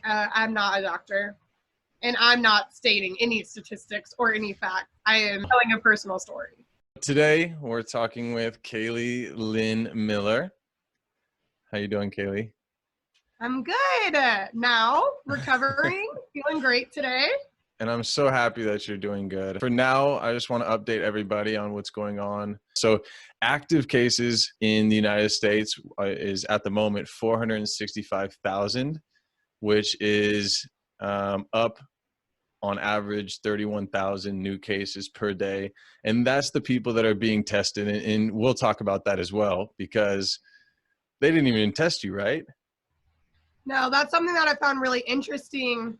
I'm not a doctor, and I'm not stating any statistics or any fact. I am telling a personal story. Today, we're talking with Kaylie Lynn Miller. How you doing, Kaylie? I'm good. Now, recovering, feeling great today. And I'm so happy that you're doing good. For now, I just want to update everybody on what's going on. So active cases in the United States is at the moment 465,000, which is up on average 31,000 new cases per day. And that's the people that are being tested. And we'll talk about that as well, because they didn't even test you, right? No, that's something that I found really interesting.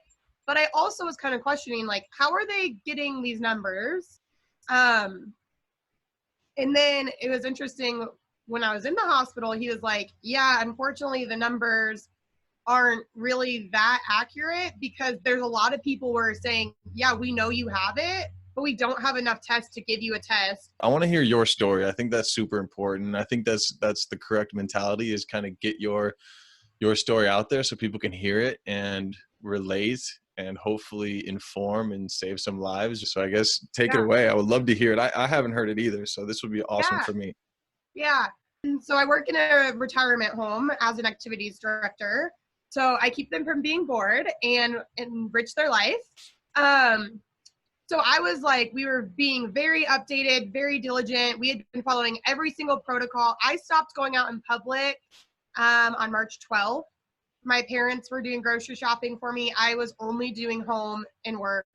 But I also was kind of questioning, like, how are they getting these numbers? And then it was interesting when I was in the hospital, he was like, yeah, unfortunately, the numbers aren't really that accurate because there's a lot of people who are saying, yeah, we know you have it, but we don't have enough tests to give you a test. I want to hear your story. I think that's super important. I think that's the correct mentality, is kind of get your story out there so people can hear it and relate and hopefully inform and save some lives. So I guess take it away. I would love to hear it. I haven't heard it either, so this would be awesome for me. Yeah. And so I work in a retirement home as an activities director. So I keep them from being bored and enrich their life. So I was like, we were being very updated, very diligent. We had been following every single protocol. I stopped going out in public on March 12th. My parents were doing grocery shopping for me. I was only doing home and work,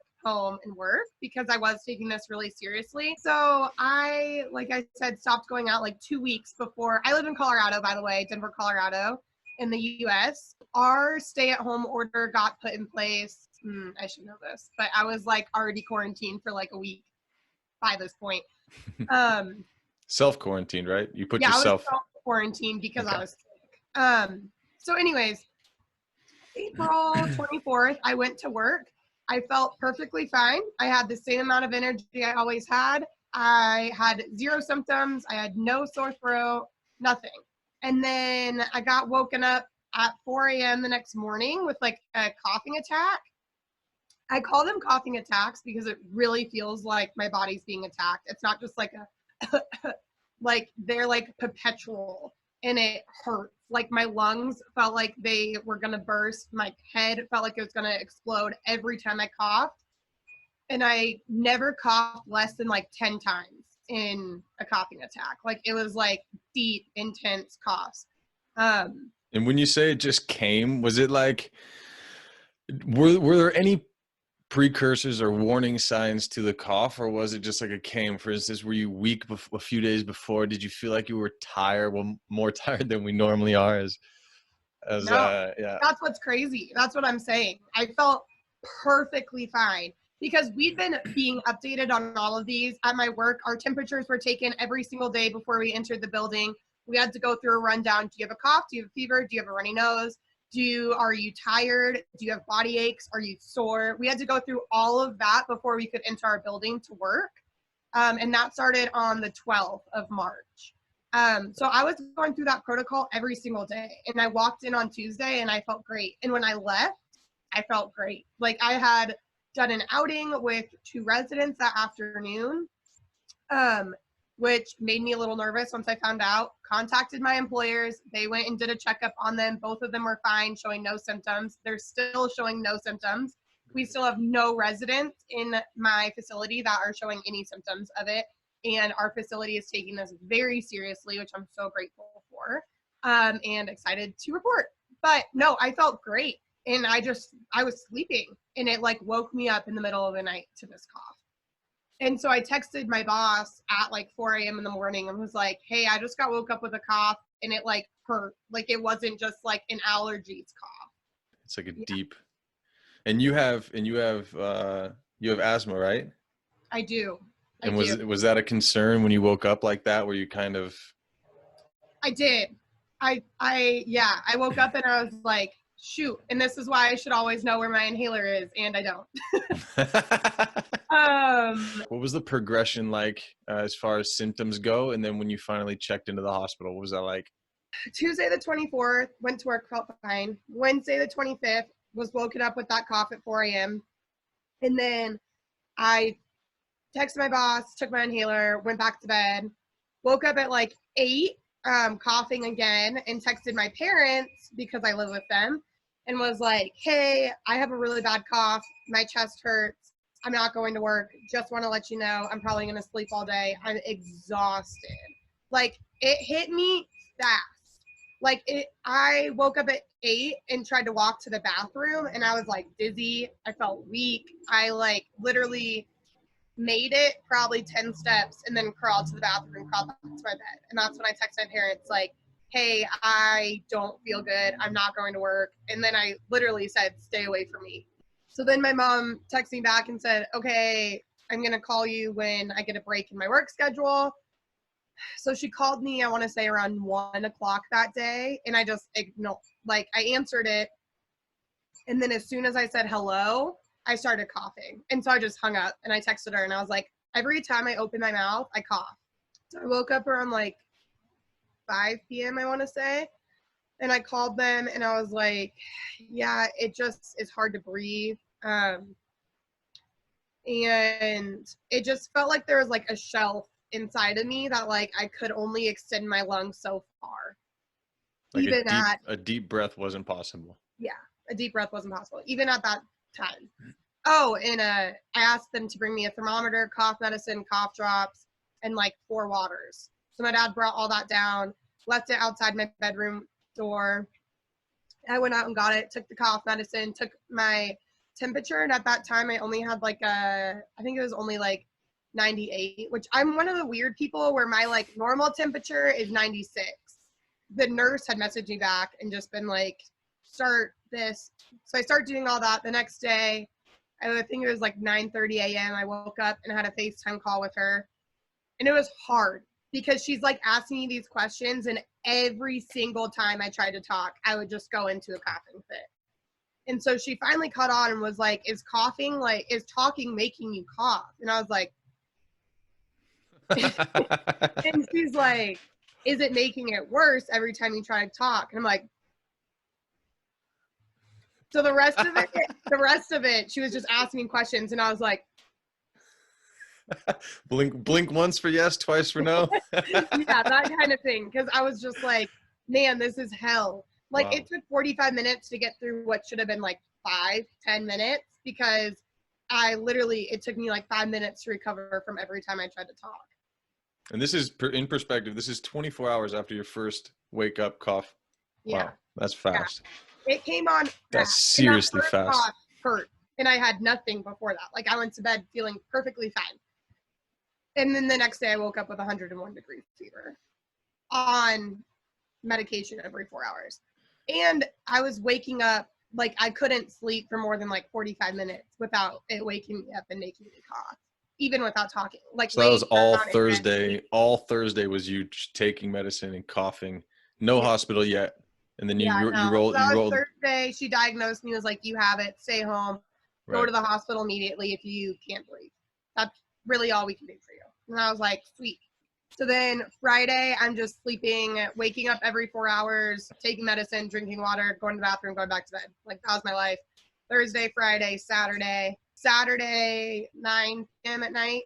because I was taking this really seriously. So I, like I said, stopped going out like 2 weeks before. I live in Colorado, by the way, Denver, Colorado, in the US. Our stay-at-home order got put in place. I should know this, but I was like already quarantined for like a week by this point. Self-quarantined, right? You put yourself. Yeah, I was self-quarantined because I was sick. So anyways, April 24th, I went to work. I felt perfectly fine. I had the same amount of energy I always had. I had zero symptoms. I had no sore throat, nothing. And then I got woken up at 4 a.m. the next morning with like a coughing attack. I call them coughing attacks because it really feels like my body's being attacked. It's not just like a, like they're like perpetual and it hurts. Like my lungs felt like they were going to burst. My head felt like it was going to explode every time I coughed. And I never coughed less than like 10 times in a coughing attack. Like it was like deep, intense coughs. And when you say it just came, was it like, were there any precursors or warning signs to the cough, or was it just like it came? For instance, were you weak a few days before? Did you feel like you were tired? Well, more tired than we normally are yeah. That's what's crazy. That's what I'm saying. I felt perfectly fine because we'd been being updated on all of these at my work. Our temperatures were taken every single day before we entered the building. We had to go through a rundown. Do you have a cough? Do you have a fever? Do you have a runny nose? Are you tired? Do you have body aches? Are you sore? We had to go through all of that before we could enter our building to work. And that started on the 12th of March. So I was going through that protocol every single day. And I walked in on Tuesday and I felt great. And when I left, I felt great. Like I had done an outing with 2 residents that afternoon, which made me a little nervous once I found out. Contacted my employers. They went and did a checkup on them. Both of them were fine, showing no symptoms. They're still showing no symptoms. We still have no residents in my facility that are showing any symptoms of it. And our facility is taking this very seriously, which I'm so grateful for, and excited to report. But no, I felt great. And I was sleeping and it like woke me up in the middle of the night to this cough. And so I texted my boss at like 4 a.m. in the morning and was like, hey, I just got woke up with a cough and it like hurt. Like it wasn't just like an allergies cough. It's like a deep. And you have asthma, right? I do. And was that a concern when you woke up like that, where you kind of? I did. I woke up and I was like, shoot. And this is why I should always know where my inhaler is, and I don't. What was the progression like as far as symptoms go? And then when you finally checked into the hospital, what was that like? Tuesday the 24th, went to work, felt fine. Wednesday the 25th, was woken up with that cough at 4 a.m. And then I texted my boss, took my inhaler, went back to bed, woke up at like 8, coughing again, and texted my parents because I live with them and was like, hey, I have a really bad cough. My chest hurts. I'm not going to work. Just want to let you know I'm probably going to sleep all day. I'm exhausted. Like, it hit me fast. Like, I woke up at 8 and tried to walk to the bathroom, and I was like dizzy. I felt weak. I like literally made it probably 10 steps and then crawled to the bathroom, crawled back to my bed. And that's when I texted my parents like, hey, I don't feel good. I'm not going to work. And then I literally said, stay away from me. So then my mom texted me back and said, okay, I'm going to call you when I get a break in my work schedule. So she called me, I want to say around 1 o'clock that day. And I just ignored, like, I answered it. And then as soon as I said hello, I started coughing. And so I just hung up and I texted her and I was like, every time I open my mouth, I cough. So I woke up around like 5 p.m., I want to say. And I called them and I was like, yeah, it just is hard to breathe. And it just felt like there was like a shelf inside of me that like I could only extend my lungs so far. Like a deep breath wasn't possible. Yeah, a deep breath wasn't possible, even at that time. Oh, and I asked them to bring me a thermometer, cough medicine, cough drops, and like 4 waters. So my dad brought all that down, left it outside my bedroom door. I went out and got it, took the cough medicine, took my temperature. And at that time, I only had like I think it was only like 98, which I'm one of the weird people where my like normal temperature is 96. The nurse had messaged me back and just been like, start this. So I started doing all that the next day. I think it was like 9:30 a.m. I woke up and had a FaceTime call with her. And it was hard because she's like asking me these questions. And every single time I tried to talk, I would just go into a coughing fit. And so she finally caught on and was like, is talking making you cough? And I was like, and she's like, is it making it worse every time you try to talk? And I'm like, so the rest of it, she was just asking me questions, and I was like, blink once for yes, twice for no. yeah, that kind of thing. Because I was just like, man, this is hell. Like, wow. It took 45 minutes to get through what should have been like 5-10 minutes because it took me like 5 minutes to recover from every time I tried to talk. And this is, in perspective, this is 24 hours after your first wake up cough. Yeah. Wow, that's fast. Yeah. It came on fast. That's seriously fast. Cough hurt, and I had nothing before that. Like, I went to bed feeling perfectly fine. And then the next day I woke up with 101 degree fever on medication every 4 hours. And I was waking up, like, I couldn't sleep for more than like 45 minutes without it waking me up and making me cough, even without talking. Like, so that was all Thursday. All Thursday was you taking medicine and coughing. No hospital yet. And then you rolled. Thursday, she diagnosed me, was like, you have it, stay home, go to the hospital immediately if you can't breathe. That's really all we can do for you. And I was like, sweet. So then Friday, I'm just sleeping, waking up every 4 hours, taking medicine, drinking water, going to the bathroom, going back to bed. Like, that was my life. Thursday, Friday, Saturday, 9 p.m. at night.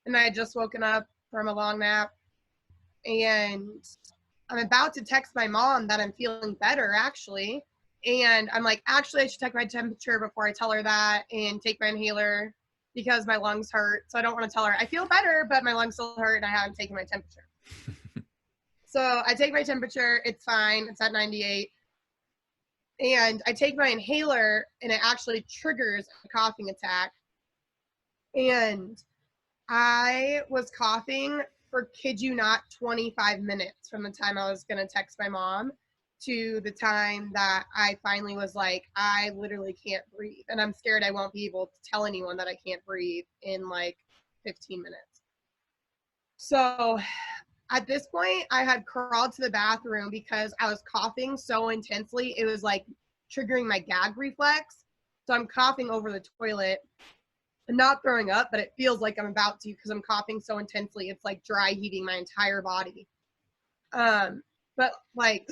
And I had just woken up from a long nap. And I'm about to text my mom that I'm feeling better, actually. And I'm like, actually, I should check my temperature before I tell her that and take my inhaler because my lungs hurt. So I don't want to tell her I feel better, but my lungs still hurt and I haven't taken my temperature. So I take my temperature. It's fine. It's at 98. And I take my inhaler and it actually triggers a coughing attack. And I was coughing for, kid you not, 25 minutes from the time I was going to text my mom to the time that I finally was like, I literally can't breathe. And I'm scared I won't be able to tell anyone that I can't breathe in like 15 minutes. So at this point, I had crawled to the bathroom because I was coughing so intensely. It was like triggering my gag reflex. So I'm coughing over the toilet. I'm not throwing up, but it feels like I'm about to because I'm coughing so intensely. It's like dry heaving my entire body. But like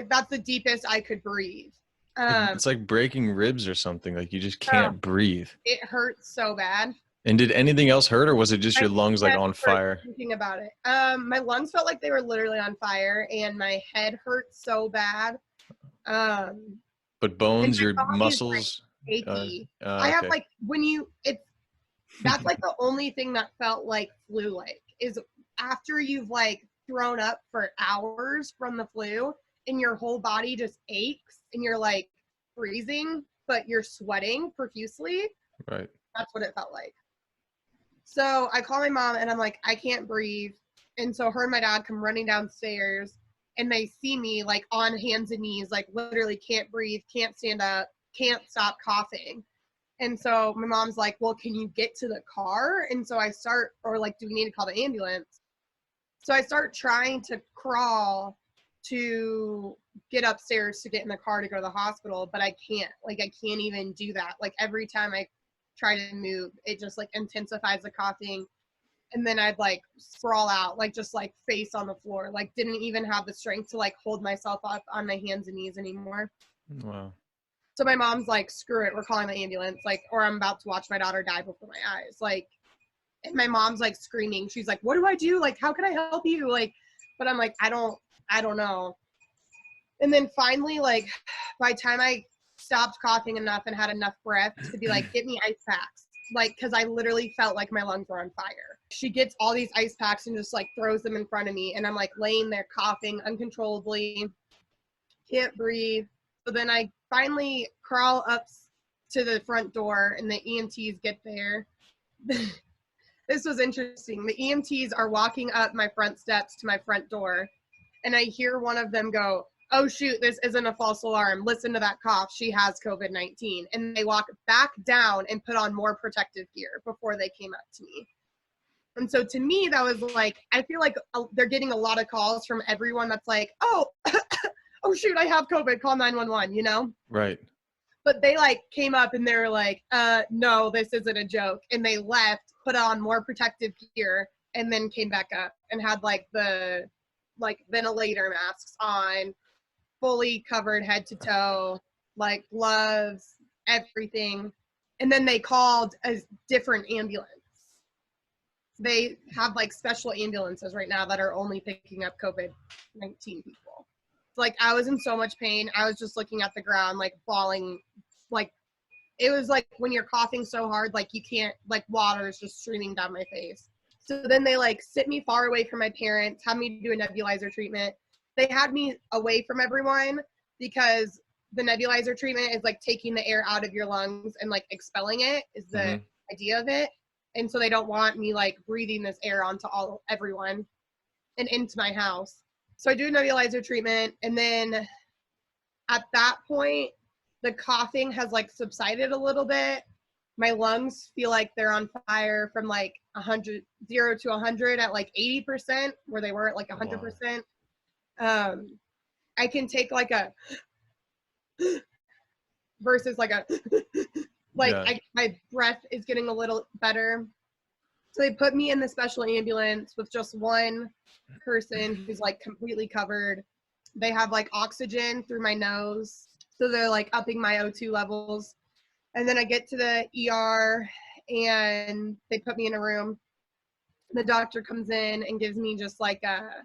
that's the deepest I could breathe. It's like breaking ribs or something. Like you just Oh, can't breathe. it hurts so bad. And did anything else hurt, or was it just My your lungs like head on hurt fire? thinking about it. My lungs felt like they were literally on fire, and my head hurt so bad. But And bones, my your body's like muscles. achy. I have Okay. like that's like the only thing that felt like flu-like is after you've like thrown up for hours from the flu and your whole body just aches and you're like freezing, but you're sweating profusely. Right. That's what it felt like. So I call my mom and I'm like, I can't breathe. And so her and my dad come running downstairs and they see me like on hands and knees, like literally can't breathe, can't stand up, can't stop coughing. And so my mom's like, well, can you get to the car? And so I start, or like, do we need to call the ambulance? So I start trying to crawl to get upstairs to get in the car to go to the hospital, but I can't. Like, I can't even do that. Like, every time I try to move, it just like intensifies the coughing. And then I'd like sprawl out, like just like face on the floor, like didn't even have the strength to like hold myself up on my hands and knees anymore. Wow. So my mom's like, screw it, we're calling the ambulance, like, or I'm about to watch my daughter die before my eyes. Like, and my mom's like screaming. She's like, what do I do? Like, how can I help you? Like, but I'm like, I don't know. And then finally, like, by the time I stopped coughing enough and had enough breath to be like, get me ice packs. Like, cause I literally felt like my lungs were on fire. She gets all these ice packs and just like throws them in front of me. And I'm like laying there coughing uncontrollably, can't breathe. So then I finally crawl up to the front door and the EMTs get there. This was interesting. The EMTs are walking up my front steps to my front door, and I hear one of them go, oh shoot, this isn't a false alarm. Listen to that cough. She has COVID-19. And they walk back down and put on more protective gear before they came up to me. And so to me, that was like, I feel like they're getting a lot of calls from everyone that's like, oh, oh shoot, I have COVID, call 911, you know? Right. But they like came up and they were like, no, this isn't a joke. And they left, put on more protective gear, and then came back up and had like the like ventilator masks on, fully covered head to toe, like gloves, everything. And then they called a different ambulance. They have like special ambulances right now that are only picking up COVID-19 people. Like, I was in so much pain. I was just looking at the ground, like bawling. Like, it was like when you're coughing so hard, like you can't, like water is just streaming down my face. So then they like sit me far away from my parents, have me do a nebulizer treatment. They had me away from everyone because the nebulizer treatment is like taking the air out of your lungs and like expelling it is the idea of it. And so they don't want me like breathing this air onto everyone and into my house. So I do a nebulizer treatment, and then at that point, the coughing has like subsided a little bit. My lungs feel like they're on fire from like 0 to 100 at like 80%, where they were at like 100%. Wow. I can take like a versus like a like yeah. My breath is getting a little better. So they put me in the special ambulance with just one person who's like completely covered. They have like oxygen through my nose, so they're like upping my O2 levels. And then I get to the ER and they put me in a room. The doctor comes in and gives me just like I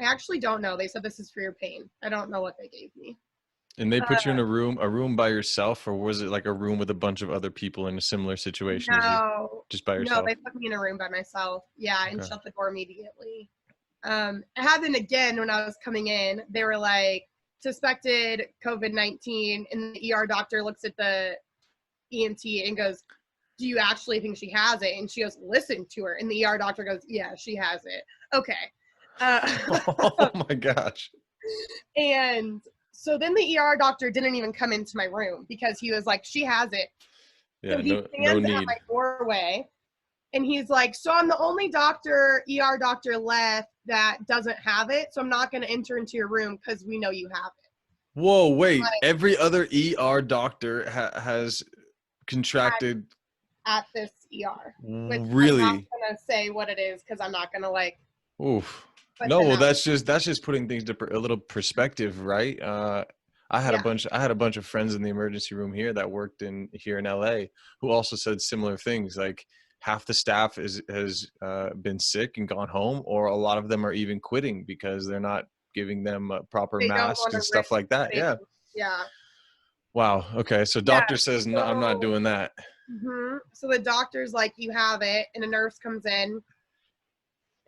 actually don't know. They said this is for your pain. I don't know what they gave me. And they put you in a room by yourself, or was it like a room with a bunch of other people in a similar situation as you? Just by yourself? No, they put me in a room by myself. Yeah, and shut the door immediately. It happened again when I was coming in. They were like, suspected COVID-19, and the ER doctor looks at the EMT and goes, do you actually think she has it? And she goes, listen to her. And the ER doctor goes, yeah, she has it. Okay. Oh my gosh. And so then the ER doctor didn't even come into my room because he was like, she has it. Yeah, so he stands at my doorway and he's like, so I'm the only ER doctor left that doesn't have it. So I'm not going to enter into your room because we know you have it. Whoa, wait. Like, every other ER doctor has contracted at this ER. Really? I'm not going to say what it is because I'm not going to like. Oof. No, well, that's just putting things to a little perspective, right? I had Yeah. a bunch of friends in the emergency room here that worked here in LA who also said similar things. Like half the staff has been sick and gone home, or a lot of them are even quitting because they're not giving them proper They don't masks want to and stuff risk like that. putting, Yeah. yeah. Wow. Okay. So Yeah. doctor says, no, I'm not doing that. So the doctor's like, you have it, and a nurse comes in,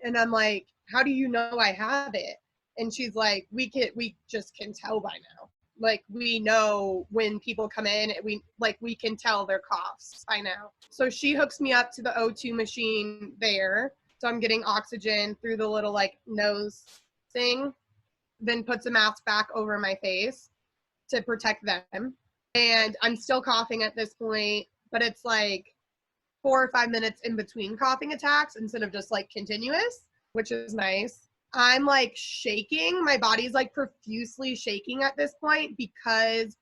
and I'm like, how do you know I have it? And she's like, we just can tell by now. Like, we know when people come in, we can tell their coughs by now. So she hooks me up to the O2 machine there. So I'm getting oxygen through the little like nose thing, then puts a mask back over my face to protect them. And I'm still coughing at this point, but it's like 4 or 5 minutes in between coughing attacks instead of just like continuous, which is nice. I'm like shaking. My body's like profusely shaking at this point because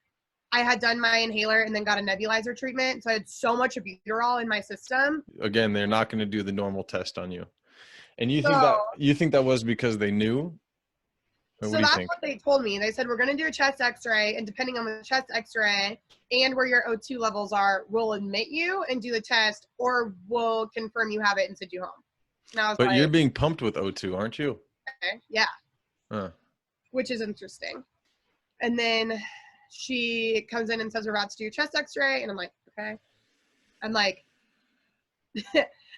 I had done my inhaler and then got a nebulizer treatment. So I had so much albuterol in my system. Again, they're not going to do the normal test on you. And So, you think that was because they knew? Or what do you that's think? what they told me. They said, we're going to do a chest x-ray, and depending on the chest x-ray and where your O2 levels are, we'll admit you and do the test, or we'll confirm you have it and send you home. And I was But like, you're being pumped with O2, aren't you? okay, yeah. Huh. Which is interesting. And then she comes in and says, we're about to do your chest x-ray. And I'm like, okay. I'm like,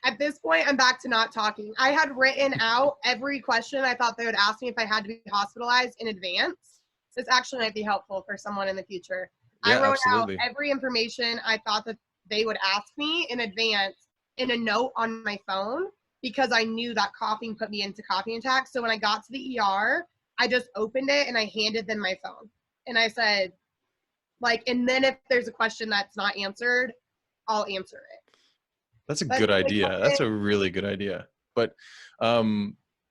at this point, I'm back to not talking. I had written out every question I thought they would ask me if I had to be hospitalized in advance. This actually might be helpful for someone in the future. Yeah, I wrote absolutely. out every information I thought that they would ask me in advance in a note on my phone, because I knew that coughing put me into coughing attacks. So when I got to the ER, I just opened it and I handed them my phone. And I said, like, and then if there's a question that's not answered, I'll answer it. That's a But good they idea. took That's it, a really good idea. But I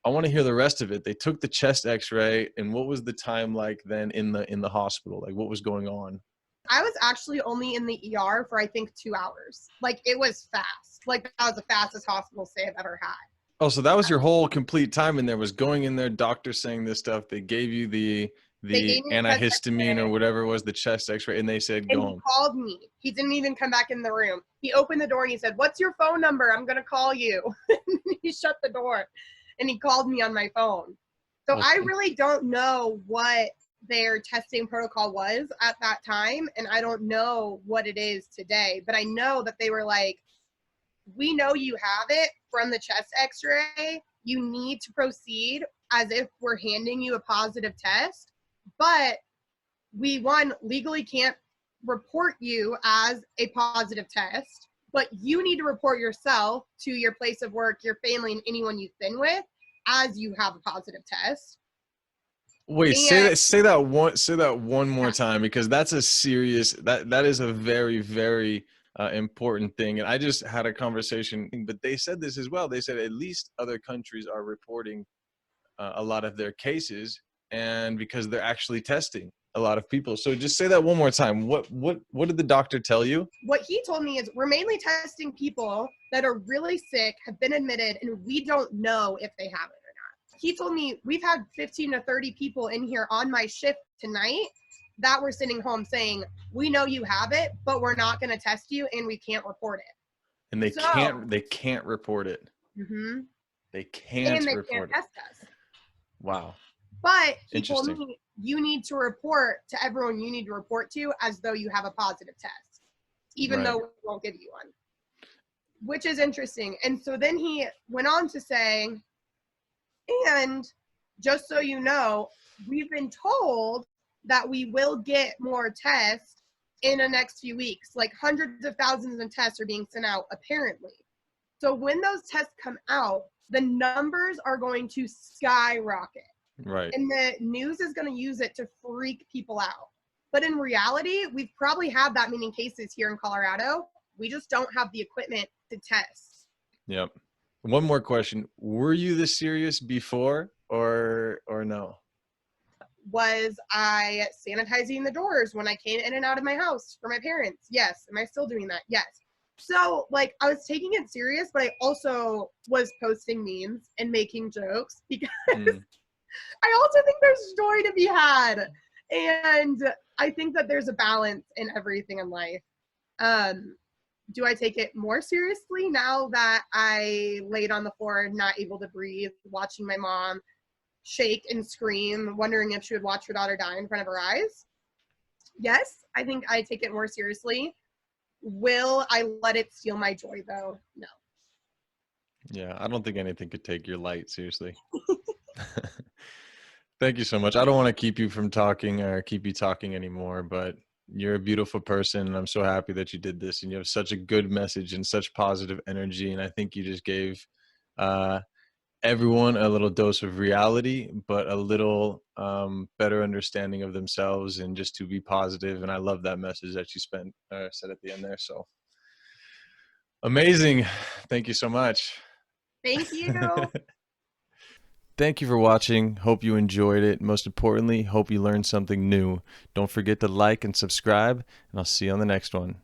want to hear the rest of it. They took the chest x-ray, and what was the time like then in the hospital? Like, what was going on? I was actually only in the ER for I think 2 hours. Like, it was fast. Like, that was the fastest hospital stay I've ever had. Oh, so that was your whole complete time in there, was going in there, doctor saying this stuff. They gave you They the gave me a chest antihistamine or X-ray, whatever it was, the chest x-ray, and they said, and go he home. called me. He didn't even come back in the room. He opened the door and he said, what's your phone number? I'm going to call you. He shut the door and he called me on my phone. So Well, I really don't know what their testing protocol was at that time, and I don't know what it is today, but I know that they were like, we know you have it from the chest x-ray. You need to proceed as if we're handing you a positive test, but we, one, legally can't report you as a positive test, but you need to report yourself to your place of work, your family, and anyone you've been with as you have a positive test. wait, And say that one more time, because that's a serious, that is a very, very important thing. And I just had a conversation, but they said this as well. They said at least other countries are reporting a lot of their cases, and because they're actually testing a lot of people. So just say that one more time. What did the doctor tell you? what he told me is, we're mainly testing people that are really sick, have been admitted, and we don't know if they have it or not. He told me, we've had 15 to 30 people in here on my shift tonight that were sitting home saying, we know you have it, but we're not going to test you and we can't report it. And they So, can't report it. mm-hmm. They can't And they report can't it. test us. Wow. But he told Interesting. me, you need to report to everyone you need to report to as though you have a positive test, even Right. though we won't give you one, which is interesting. And so then he went on to say, and just so you know, we've been told that we will get more tests in the next few weeks. Like, hundreds of thousands of tests are being sent out, apparently. So when those tests come out, the numbers are going to skyrocket. Right. And the news is going to use it to freak people out. But in reality, we've probably had that many cases here in Colorado. We just don't have the equipment to test. Yep. One more question. Were you this serious before or no? Was I sanitizing the doors when I came in and out of my house for my parents? Yes. Am I still doing that? Yes. So, like, I was taking it serious, but I also was posting memes and making jokes because I also think there's joy to be had And I think that there's a balance in everything in life. Do I take it more seriously now that I laid on the floor, not able to breathe, watching my mom shake and scream, wondering if she would watch her daughter die in front of her eyes? Yes, I think I take it more seriously. Will I let it steal my joy, though? No. Yeah, I don't think anything could take your light seriously. Thank you so much. I don't want to keep you from talking or keep you talking anymore, but you're a beautiful person, and I'm so happy that you did this, and you have such a good message and such positive energy, and I think you just gave uh, everyone a little dose of reality, but a little better understanding of themselves and just to be positive. And I love that message that you said at the end there. So amazing. Thank you so much. Thank you. Thank you for watching. Hope you enjoyed it. Most importantly, hope you learned something new. Don't forget to like and subscribe, and I'll see you on the next one.